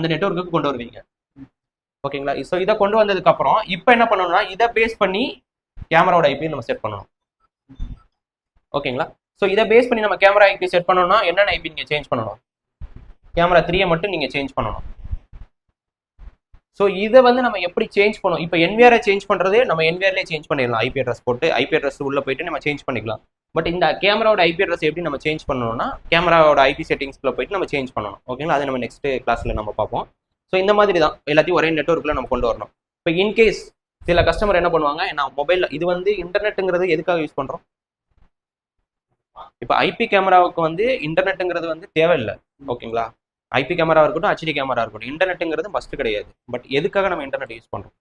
அந்த நெட்வொர்க்குக்கு கொண்டு வருவீங்க. ஓகேங்களா? ஸோ இதை கொண்டு வந்ததுக்கு அப்புறம் இப்போ என்ன பண்ணணும்னா இதை பேஸ் பண்ணி கேமராவோட ஐபி நம்ம செட் பண்ணணும். ஓகேங்களா? ஸோ இதை பேஸ் பண்ணி நம்ம கேமரா ஐபி செட் பண்ணணும்னா என்னென்ன ஐபி நீங்க சேஞ்ச் பண்ணணும்? கேமரா 3 மட்டும் நீங்க சேஞ்ச் பண்ணணும். ஸோ இதை வந்து நம்ம எப்படி சேஞ்ச் பண்ணணும்? இப்போ என்விஆரை சேஞ்ச் பண்றது நம்ம என்விஆர்லேயே சேஞ்ச் பண்ணிடலாம். ஐபி அட்ரஸ் போட்டு ஐபி அட்ரஸ் உள்ள போயிட்டு நம்ம சேஞ்ச் பண்ணிக்கலாம். பட் இந்த கேமராவோட ஐபி அட்ரஸ் எப்படி நம்ம சேஞ்ச் பண்ணணும்னா கேமராவோட ஐபி செட்டிங்ஸ்ல போயிட்டு நம்ம சேஞ்ச் பண்ணணும். ஓகேங்களா? அதை நம்ம நெக்ஸ்ட் கிளாஸ்ல நம்ம பார்ப்போம். ஸோ இந்த மாதிரி தான் எல்லாத்தையும் ஒரே நெட்வொர்க்ல நம்ம கொண்டு வரணும். இப்போ இன்கேஸ் சில கஸ்டமர் என்ன பண்ணுவாங்க, நான் மொபைல் இது வந்து இன்டர்நெட்டுங்கிறது எதுக்காக யூஸ் பண்றோம்? இப்போ ஐபி கேமராவுக்கு வந்து இன்டர்நெட்டுங்கிறது வந்து தேவையில்லை. ஓகேங்களா? ஐபி கேமரா இருக்கட்டும், ஹெச்டி கேமரா இருக்கட்டும், இன்டர்நெட்டுங்கிறது மஸ்ட் கிடையாது. பட் எதுக்காக நம்ம இன்டர்நெட் யூஸ் பண்றோம்?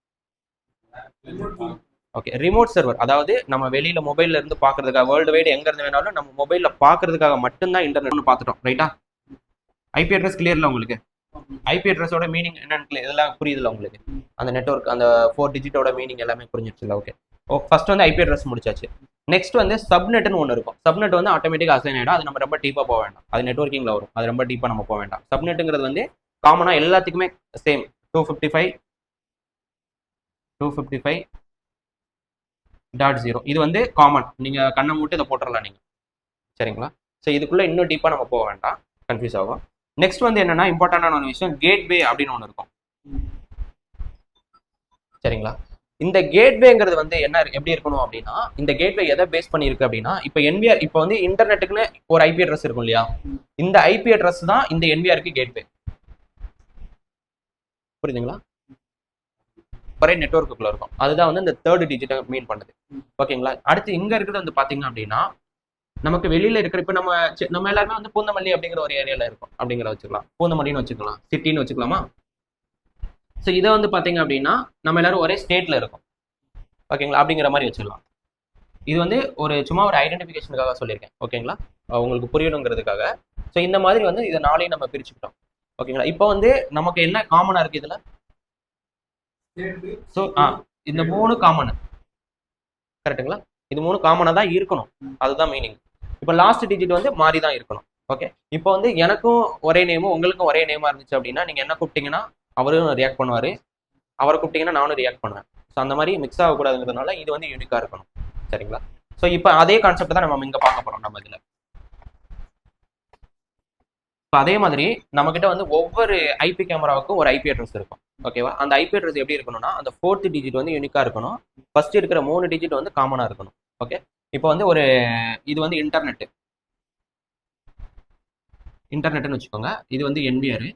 ஓகே, ரிமோட் சர்வர், அதாவது நம்ம வெளியில மொபைல்ல இருந்து பாக்குறதுக்காக, வேர்ல்டு வைடு எங்க இருந்து வேணாலும் நம்ம மொபைல்ல பாக்குறதுக்காக மட்டும்தான் இன்டர்நெட் பார்த்துட்டோம். ரைட்டா? ஐபி அட்ரஸ் கிளியர்ல உங்களுக்கு? ஐபி அட்ரஸோட மீனிங் என்னன்னு இதெல்லாம் புரியுதுல உங்களுக்கு? அந்த நெட்வொர்க் அந்த 4 டிஜிட்டோட மீனிங் எல்லாமே புரிஞ்சிருச்சுல? ஓகே, ஃபர்ஸ்ட் வந்து ஐபி அட்ரஸ் முடிச்சாச்சு. நெக்ஸ்ட் வந்து சப்நெட்னு ஒன்று இருக்கும். சப்நெட் வந்து ஆட்டோமேட்டிக் அசைன் ஆகிடும். அது நம்ம ரொம்ப டீப்பாக போக வேண்டாம். அது நெட்வொர்க்கிங்கில் வரும். அது ரொம்ப டீப்பாக நம்ம போக வேண்டாம். சப்நெட்டுங்கிறது வந்து காமனாக எல்லாத்துக்குமே சேம் 255.0 இது வந்து காமன். நீங்கள் கண்ணை மூட்டு இதை போட்டுடலாம் நீங்கள். சரிங்களா? ஸோ இதுக்குள்ளே இன்னும் டீப்பாக நம்ம போக வேண்டாம், கன்ஃபியூஸ் ஆகும். நெக்ஸ்ட் வந்து என்னன்னா இம்பார்ட்டண்டான ஒரு விஷயம், கேட்வே அப்படின்னு ஒன்று இருக்கும். சரிங்களா? இந்த கேட்வேங்கிறது வந்து என்ன எப்படி இருக்கணும் அப்படின்னா, இந்த கேட்வே எதை பேஸ் பண்ணியிருக்கு அப்படின்னா, இப்போ என்விஆர் இப்போ வந்து இன்டர்நெட்டுக்குன்னு ஒரு ஐபி அட்ரஸ் இருக்கும் இல்லையா? இந்த ஐபி அட்ரஸ் தான் இந்த என்விஆருக்கு கேட்வே. புரியுதுங்களா? ஒரே நெட்வொர்க்குள்ள இருக்கும். அதுதான் வந்து இந்த 3rd டிஜிட்டை மீன் பண்ணுது. ஓகேங்களா? அடுத்து இங்க இருக்கிறது வந்து பாத்தீங்க அப்படின்னா, நமக்கு வெளியில இருக்கிற இப்போ நம்ம எல்லாருமே வந்து பூந்தமல்லி அப்படிங்கிற ஒரு ஏரியால இருக்கும் அப்படிங்கிற வச்சுக்கலாம். பூந்தமல்லின்னு வச்சுக்கலாம், சிட்டின்னு வச்சுக்கலாமா? ஸோ இதை வந்து பார்த்தீங்க அப்படின்னா நம்ம எல்லாரும் ஒரே ஸ்டேட்ல இருக்கும். ஓகேங்களா? அப்படிங்கிற மாதிரி வச்சுக்கலாம். இது வந்து ஒரு சும்மா ஒரு ஐடென்டிஃபிகேஷனுக்காக சொல்லியிருக்கேன். ஓகேங்களா? உங்களுக்கு புரியணுங்கிறதுக்காக. ஸோ இந்த மாதிரி வந்து இதை நாளையும் நம்ம பிரிச்சுக்கிட்டோம். ஓகேங்களா? இப்போ வந்து நமக்கு என்ன காமனா இருக்கு இதுல? ஸோ இந்த 3 காமன். கரெக்டுங்களா? இது 3 காமனா தான் இருக்கணும். அதுதான் மீனிங். இப்போ லாஸ்ட் டிஜிட் வந்து மாறி தான் இருக்கணும். ஓகே, இப்போ வந்து எனக்கும் ஒரே நேமும் உங்களுக்கும் ஒரே நேமா இருந்துச்சு அப்படின்னா நீங்க என்ன கூப்பிட்டீங்கன்னா அவரும் ரியாக்ட் பண்ணுவாரு, அவரை கூப்பிட்டீங்கன்னா நானும் ரியாக்ட் பண்ணுவேன். ஸோ அந்த மாதிரி மிக்ஸ் ஆகக்கூடாதுங்கிறதுனால இது வந்து யூனிக்கா இருக்கணும். சரிங்களா? ஸோ இப்போ அதே கான்செப்ட் தான் நம்ம இங்க பார்க்க போறோம் நம்ம இதுல. இப்போ அதே மாதிரி நம்ம கிட்ட வந்து ஒவ்வொரு ஐபி கேமராவுக்கும் ஒரு ஐபி அட்ரஸ் இருக்கும். ஓகேவா? அந்த ஐபி அட்ரஸ் எப்படி இருக்கணும்னா அந்த 4th டிஜிட் வந்து யூனிக்கா இருக்கணும். ஃபர்ஸ்ட் இருக்கிற 3 டிஜிட் வந்து காமனா இருக்கணும். ஓகே, இப்போ வந்து ஒரு இது வந்து இன்டர்நெட்னு வச்சுக்கோங்க. இது வந்து என்விஆர்.